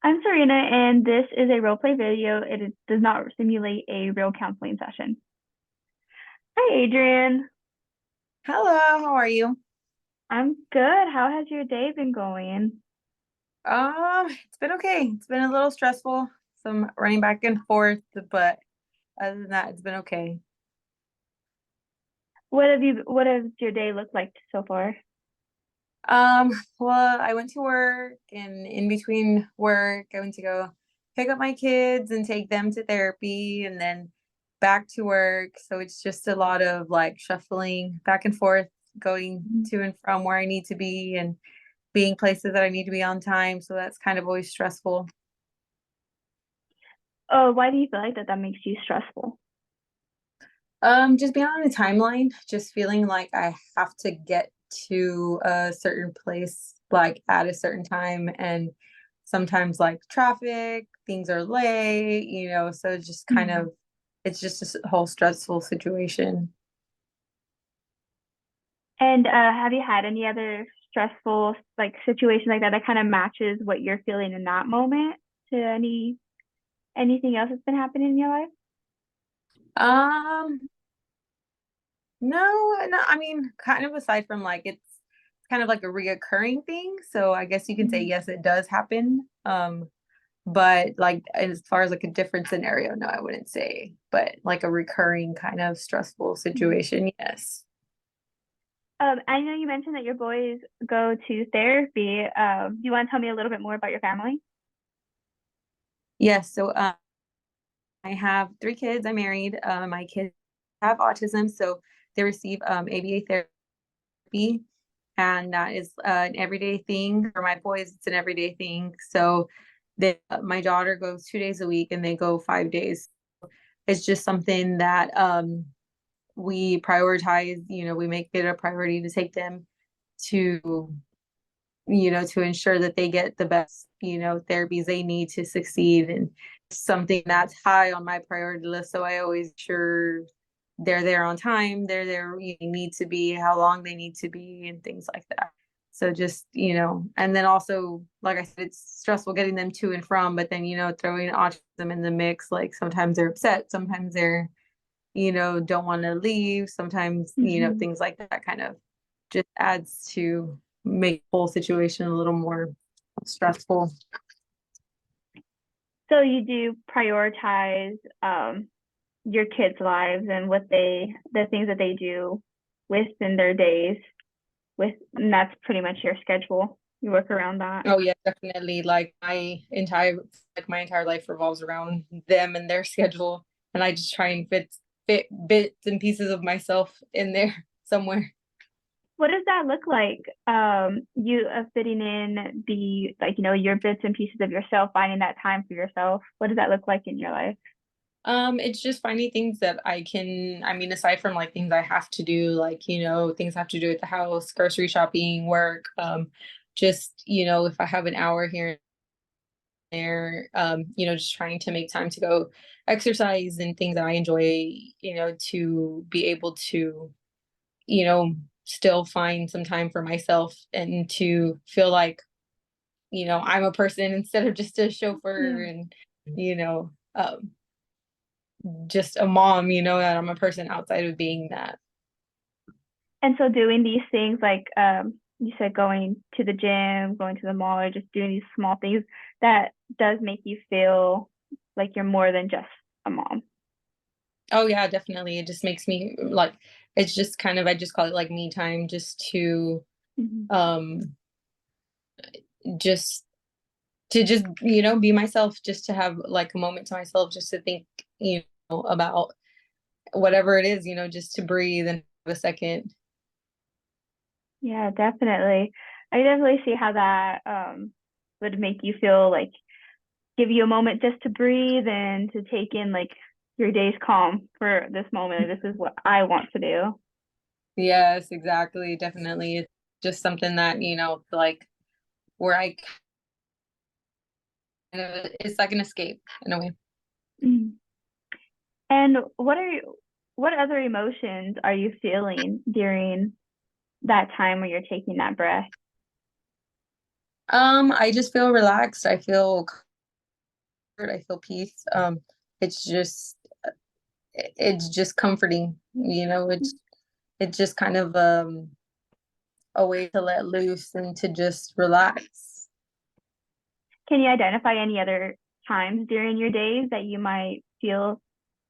I'm Serena, and this is a roleplay video. Does not simulate a real counseling session. Hi, Adrian. Hello, how are you? I'm good. How has your day been going? It's been okay. It's been a little stressful, some running back and forth, but other than that, it's been okay. What has your day looked like so far? Well, I went to work and in between work, I went to go pick up my kids and take them to therapy and then back to work. So it's just a lot of like shuffling back and forth, going Mhm. to and from where I need to be and being places that I need to be on time. So that's kind of always stressful. Oh, why do you feel like that makes you stressful? Just being on a timeline, just feeling like I have to get to a certain place like at a certain time and sometimes like traffic, things are late, so it's just kind Mhm. of it's just a whole stressful situation. And have you had any other stressful like situation like that that kind of matches what you're feeling in that moment to anything else that's been happening in your life? Um, no, I mean, kind of aside from like it's kind of like a reoccurring thing, so I guess you can say Mhm. yes, it does happen. But like as far as like a different scenario, no, I wouldn't say. But like a recurring kind of stressful Mhm. situation, yes. I know you mentioned that your boys go to therapy. Do you want to tell me a little bit more about your family? Yes, so I have three kids. I'm married. My kids have autism, so they receive ABA therapy, and that is an everyday thing. For my boys, it's an everyday thing. So my daughter goes 2 days a week, and they go 5 days. It's just something that we prioritize, we make it a priority to take them to, to ensure that they get the best, therapies they need to succeed and something that's high on my priority list. So I always sure they're there on time, they're there where you need to be, how long they need to be, and things like that. So just, and then also, like I said, it's stressful getting them to and from, but then, throwing autism in the mix, like sometimes they're upset, sometimes they're don't want to leave. Sometimes, Hmm. things like that kind of just adds to make the whole situation a little more stressful. So you do prioritize your kids' lives and the things that they do within their days and that's pretty much your schedule. You work around that. Oh yeah, definitely. My entire life revolves around them and their schedule, and I just try and fit bits and pieces of myself in there somewhere. What does that look like? You fitting in your bits and pieces of yourself, finding that time for yourself. What does that look like in your life? It's just finding things that I mean, aside from like things I have to do, like, things I have to do at the house, grocery shopping, work, just, if I have an hour here and there, just trying to make time to go exercise and things that I enjoy, to be able to, you know, still find some time for myself and to feel like, I'm a person instead of just a chauffeur Yeah. and, you know, um, just a mom, that I'm a person outside of being that. And so doing these things like you said going to the gym, going to the mall, or just doing these small things that does make you feel like you're more than just a mom. Oh yeah, definitely. It just makes me like it's just kind of I just call it like me time just to Mm-hmm. um just just be myself, just to have like a moment to myself, just to think, about whatever it is, just to breathe and have a second. Yeah, definitely. I definitely see how that would make you feel like give you a moment just to breathe and to take in like your day's calm for this moment. Like, this is what I want to do. Yes, exactly. Definitely. It's just something that, like where I kind of, it's like an escape in a way. Mhm. And what other emotions are you feeling during that time when you're taking that breath? I just feel relaxed. I feel I feel peace. It's just it's just comforting, it's just kind of a way to let loose and to just relax. Can you identify any other times during your days that you might feel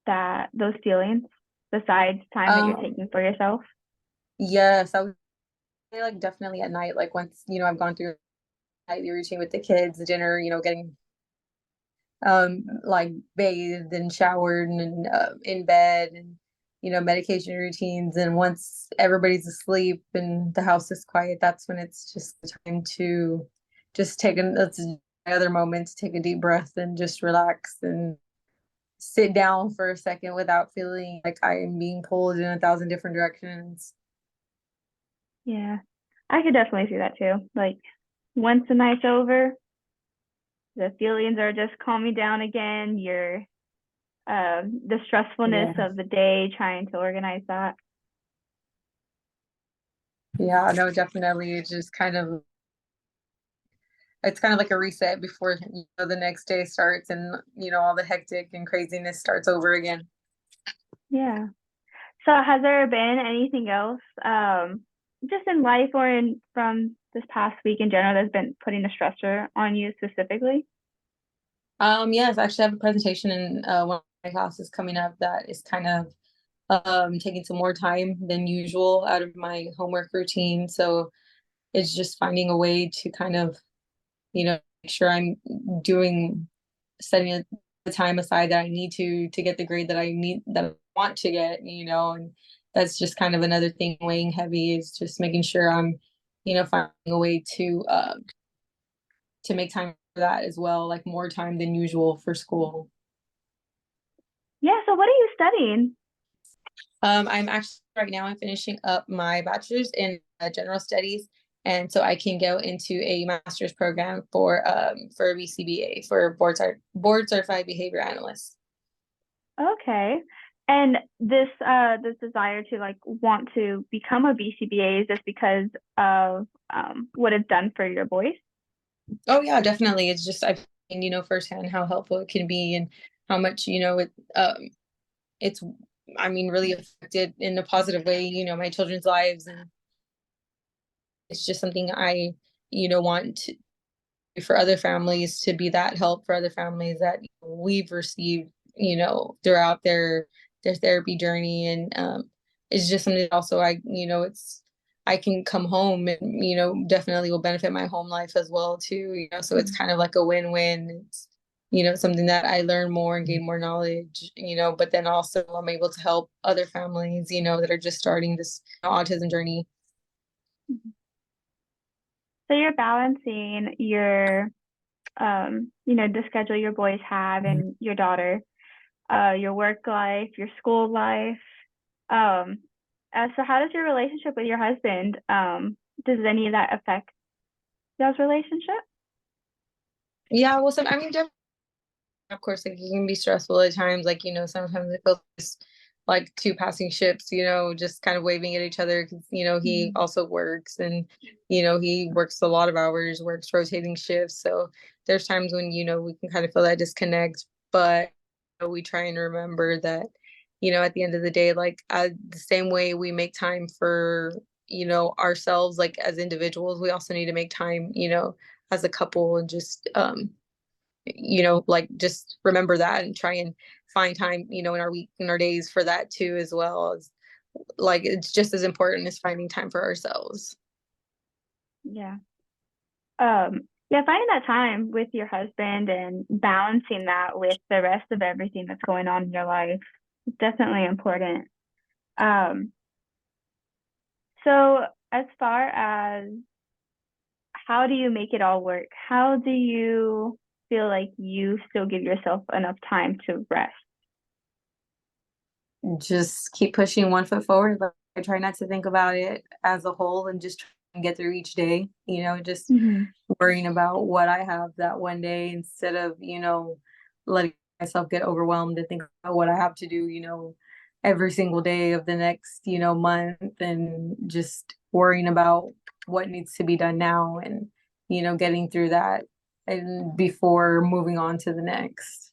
that those feelings besides time that you're Um, taking for yourself? yes, I would say like definitely at night, like once, I've gone through nightly routine with the kids, dinner, getting like bathed and showered and in bed and medication routines, and once everybody's asleep and the house is quiet, that's when it's just time to just that's another moment to take a deep breath and just relax and sit down for a second without feeling like I am being pulled in a thousand different directions. Yeah, I could definitely see that too. Like once the night's over, the feelings are just calming down again. You're the stressfulness Yeah. of the day, trying to organize that. Yeah, no, definitely. It's kind of like a reset before the next day starts, and all the hectic and craziness starts over again. Yeah. So has there been anything else, just in life or in from this past week in general that's been putting a stressor on you specifically? Yes, actually, I have a presentation in one of my classes coming up that is kind of taking some more time than usual out of my homework routine. So it's just finding a way to kind of, make sure I'm doing setting the time aside that I need to get the grade that I want to get, and that's just kind of another thing weighing heavy, is just making sure I'm, finding a way to make time for that as well, like more time than usual for school. Yeah, so what are you studying? I'm actually right now I'm finishing up my bachelor's in general studies, and so I can go into a master's program for a BCBA, for board certified behavior analyst. Okay. And this desire to like want to become a BCBA, is this because of what it's done for your voice? Oh yeah, definitely. It's just I've seen, firsthand how helpful it can be, and how much, it's I mean really affected in a positive way, my children's lives, and it's just something I, want to, for other families, to be that help for other families that we've received, throughout their therapy journey. And it's just something that also it's I can come home and definitely will benefit my home life as well too. So it's Mhm. kind of like a win-win. It's something that I learn more and gain more knowledge, but then also I'm able to help other families, that are just starting this autism journey. So you're balancing your the schedule your boys have and your daughter, your work life, your school life. Um, so how does your relationship with your husband, does any of that affect y'all's relationship? Yeah, well, I mean, of course, like it can be stressful at times. Like, sometimes it feels just like two passing ships, just kind of waving at each other, because, he Mhm. also works, and, he works a lot of hours, works rotating shifts. So there's times when, we can kind of feel that disconnect, but we try and remember that, at the end of the day, like the same way we make time for, ourselves, like as individuals, we also need to make time, as a couple, and just, like just remember that and try and find time, in our week, in our days, for that too, as well as, like, it's just as important as finding time for ourselves. Yeah. Yeah, finding that time with your husband and balancing that with the rest of everything that's going on in your life is definitely important. Um, so as far as how do you make it all work? How do you feel like you still give yourself enough time to rest? Just keep pushing one foot forward. Like, I try not to think about it as a whole, and just try and get through each day, just Hmm. worrying about what I have that one day, instead of, letting myself get overwhelmed and think about what I have to do, every single day of the next, month, and just worrying about what needs to be done now, and, getting through that. and before moving on to the next.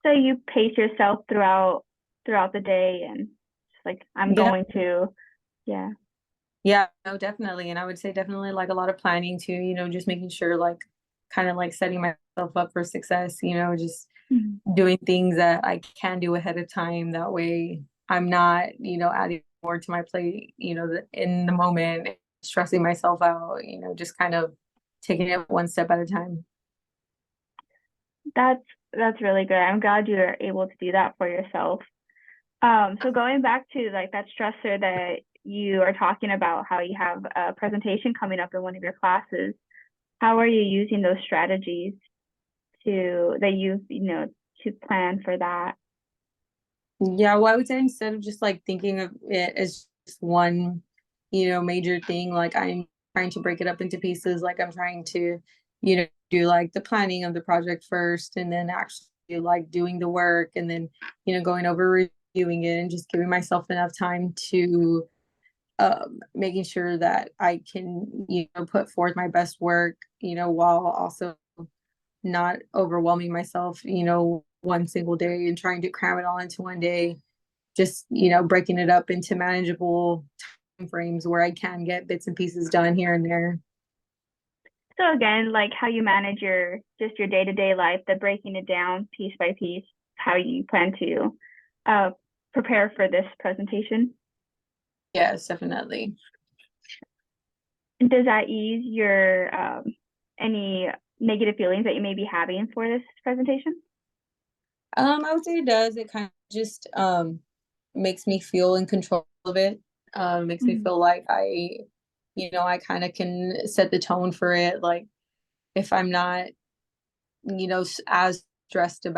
So you pace yourself throughout the day and just like I'm Yeah. going to, yeah. Yeah, no, definitely. And I would say definitely like a lot of planning too, just making sure like kind of like setting myself up for success, just Mhm. doing things that I can do ahead of time. That way I'm not, adding more to my plate, in the moment, stressing myself out, just kind of taking it one step at a time. That's that's really good. I'm glad you're able to do that for yourself. So going back to like that stressor that you are talking about, how you have a presentation coming up in one of your classes, how are you using those strategies to that to plan for that? Yeah, well, I would say instead of just like thinking of it as just one, major thing, like I'm trying to break it up into pieces. Like I'm trying to, do like the planning of the project first and then actually like doing the work and then, going over reviewing it and just giving myself enough time to making sure that I can, put forth my best work, while also not overwhelming myself, one single day and trying to cram it all into one day. Just, breaking it up into manageable time frames where I can get bits and pieces done here and there. So again, like how you manage your day-to-day life, the breaking it down piece by piece, how you plan to uh, prepare for this presentation. Yes, definitely. And does that ease your any negative feelings that you may be having for this presentation? I would say it does. It kind of just makes me feel in control of it. Makes me Mhm. feel like I kind of can set the tone for it. Like if I'm not, as stressed about